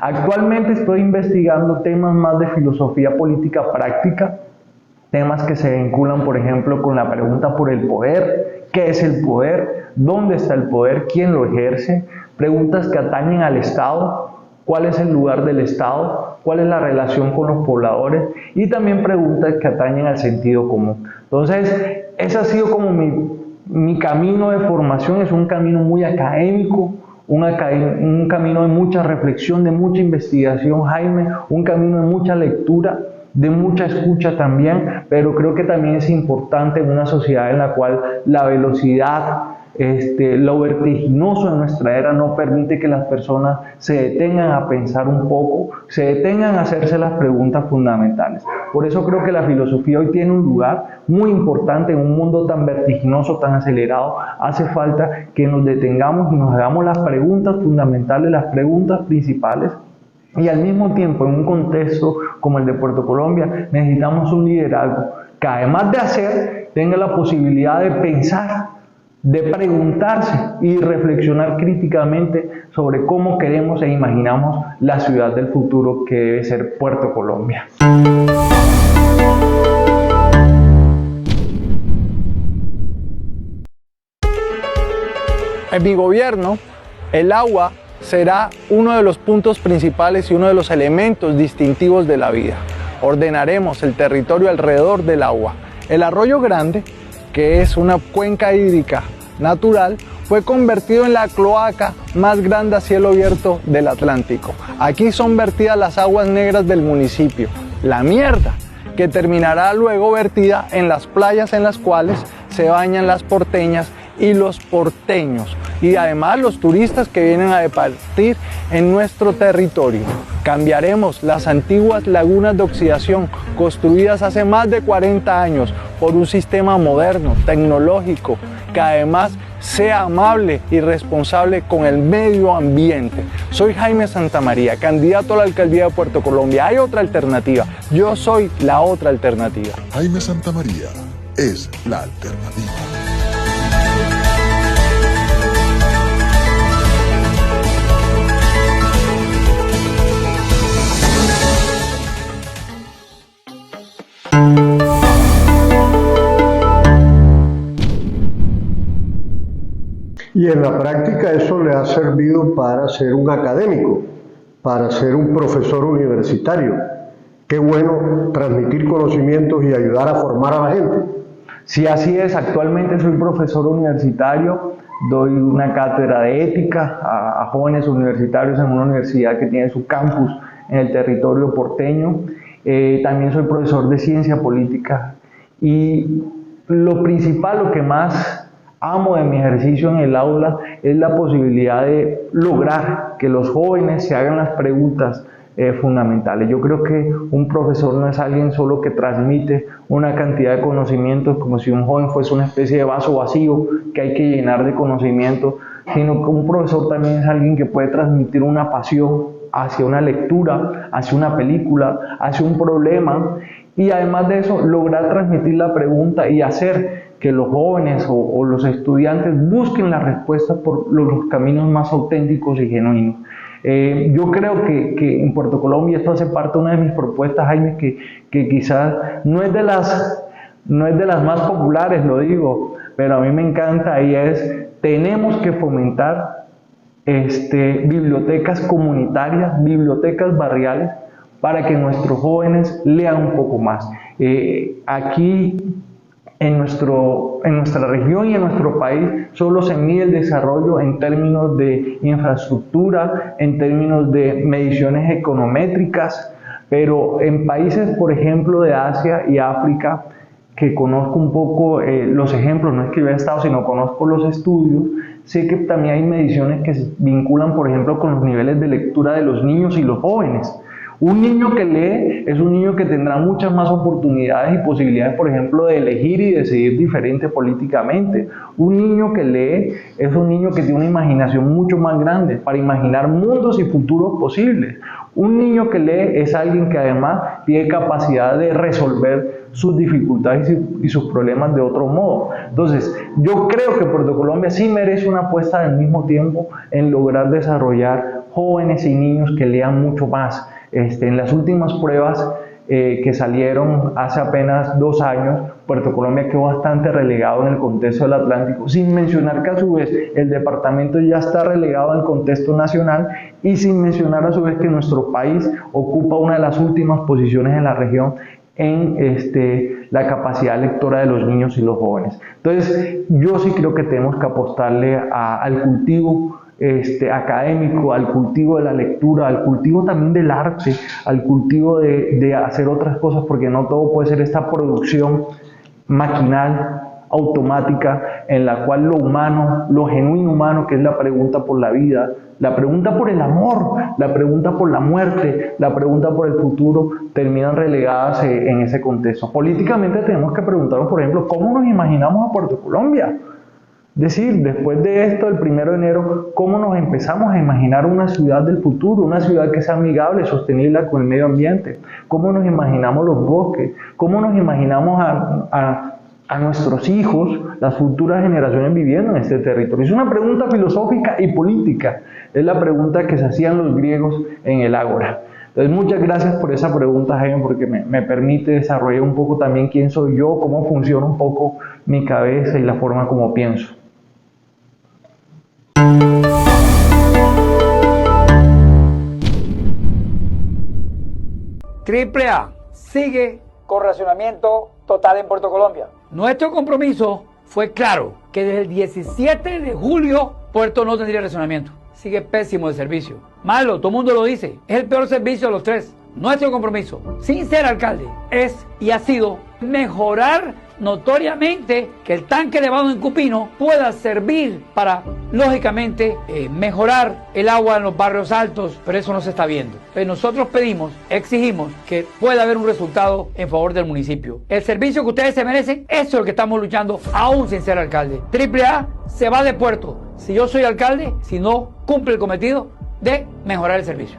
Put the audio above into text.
Actualmente estoy investigando temas más de filosofía política práctica, temas que se vinculan, por ejemplo, con la pregunta por el poder. ¿Qué es el poder? ¿Dónde está el poder? ¿Quién lo ejerce? Preguntas que atañen al Estado. ¿Cuál es el lugar del Estado? ¿Cuál es la relación con los pobladores? Y también preguntas que atañen al sentido común. Entonces, ese ha sido como mi camino de formación. Es un camino muy académico, un camino de mucha reflexión, de mucha investigación, Jaime, un camino de mucha lectura, de mucha escucha también, pero creo que también es importante en una sociedad en la cual la velocidad, lo vertiginoso de nuestra era no permite que las personas se detengan a pensar un poco, se detengan a hacerse las preguntas fundamentales. Por eso creo que la filosofía hoy tiene un lugar muy importante en un mundo tan vertiginoso, tan acelerado. Hace falta que nos detengamos y nos hagamos las preguntas fundamentales, las preguntas principales. Y al mismo tiempo, en un contexto como el de Puerto Colombia, necesitamos un liderazgo que, además de hacer, tenga la posibilidad de pensar, de preguntarse y reflexionar críticamente sobre cómo queremos e imaginamos la ciudad del futuro que debe ser Puerto Colombia. En mi gobierno, el agua será uno de los puntos principales y uno de los elementos distintivos de la vida. Ordenaremos el territorio alrededor del agua. El Arroyo Grande, que es una cuenca hídrica natural, fue convertido en la cloaca más grande a cielo abierto del Atlántico. Aquí son vertidas las aguas negras del municipio, la mierda, que terminará luego vertida en las playas en las cuales se bañan las porteñas y los porteños, y además los turistas que vienen a departir en nuestro territorio. Cambiaremos las antiguas lagunas de oxidación construidas hace más de 40 años por un sistema moderno, tecnológico, que además sea amable y responsable con el medio ambiente. Soy Jaime Santamaría, candidato a la alcaldía de Puerto Colombia. Hay otra alternativa. Yo soy la otra alternativa. Jaime Santamaría es la alternativa. Y en la práctica eso le ha servido para ser un académico, para ser un profesor universitario. Qué bueno transmitir conocimientos y ayudar a formar a la gente. Sí, así es. Actualmente soy profesor universitario, doy una cátedra de ética a jóvenes universitarios en una universidad que tiene su campus en el territorio porteño. También soy profesor de ciencia política. Y lo principal, lo que más amo de mi ejercicio en el aula es la posibilidad de lograr que los jóvenes se hagan las preguntas fundamentales. Yo creo que un profesor no es alguien solo que transmite una cantidad de conocimientos como si un joven fuese una especie de vaso vacío que hay que llenar de conocimientos, sino que un profesor también es alguien que puede transmitir una pasión hacia una lectura, hacia una película, hacia un problema, y además de eso lograr transmitir la pregunta y hacer que los jóvenes o los estudiantes busquen las respuestas por los caminos más auténticos y genuinos. Yo creo que en Puerto Colombia esto hace parte de una de mis propuestas, Jaime, que quizás no es de las más populares, lo digo, pero a mí me encanta, y es: tenemos que fomentar bibliotecas comunitarias, bibliotecas barriales, para que nuestros jóvenes lean un poco más. Aquí en nuestra región y en nuestro país solo se mide el desarrollo en términos de infraestructura, en términos de mediciones econométricas, pero en países, por ejemplo, de Asia y África, que conozco un poco los ejemplos, no es que yo haya estado, sino conozco los estudios, sé que también hay mediciones que se vinculan, por ejemplo, con los niveles de lectura de los niños y los jóvenes. Un niño que lee es un niño que tendrá muchas más oportunidades y posibilidades, por ejemplo, de elegir y decidir diferente políticamente. Un niño que lee es un niño que tiene una imaginación mucho más grande para imaginar mundos y futuros posibles. Un niño que lee es alguien que además tiene capacidad de resolver sus dificultades y sus problemas de otro modo. Entonces, yo creo que Puerto Colombia sí merece una apuesta al mismo tiempo en lograr desarrollar jóvenes y niños que lean mucho más. En las últimas pruebas que salieron hace apenas 2 años, Puerto Colombia quedó bastante relegado en el contexto del Atlántico, sin mencionar que a su vez el departamento ya está relegado en el contexto nacional y sin mencionar a su vez que nuestro país ocupa una de las últimas posiciones en la región en la capacidad lectora de los niños y los jóvenes. Entonces, yo sí creo que tenemos que apostarle al cultivo académico, al cultivo de la lectura, al cultivo también del arte, al cultivo de hacer otras cosas, porque no todo puede ser esta producción maquinal, automática, en la cual lo humano, lo genuino humano, que es la pregunta por la vida, la pregunta por el amor, la pregunta por la muerte, la pregunta por el futuro, terminan relegadas en ese contexto. Políticamente tenemos que preguntarnos, por ejemplo, ¿cómo nos imaginamos a Puerto Colombia? Es decir, después de esto, el 1 de enero, ¿cómo nos empezamos a imaginar una ciudad del futuro? Una ciudad que sea amigable, sostenible con el medio ambiente. ¿Cómo nos imaginamos los bosques? ¿Cómo nos imaginamos a nuestros hijos, las futuras generaciones viviendo en este territorio? Es una pregunta filosófica y política. Es la pregunta que se hacían los griegos en el Ágora. Entonces, muchas gracias por esa pregunta, Jaime, porque me permite desarrollar un poco también quién soy yo, cómo funciona un poco mi cabeza y la forma como pienso. AAA sigue con racionamiento total en Puerto Colombia. Nuestro compromiso fue claro, que desde el 17 de julio Puerto no tendría racionamiento. Sigue pésimo de servicio. Malo, todo el mundo lo dice. Es el peor servicio de los tres. Nuestro compromiso, sin ser alcalde, es y ha sido mejorar notoriamente que el tanque elevado en Cupino pueda servir para, lógicamente, mejorar el agua en los barrios altos, pero eso no se está viendo. Entonces nosotros pedimos, exigimos que pueda haber un resultado en favor del municipio. El servicio que ustedes se merecen, eso es lo que estamos luchando, aún sin ser alcalde. AAA se va de Puerto si yo soy alcalde, si no cumple el cometido de mejorar el servicio.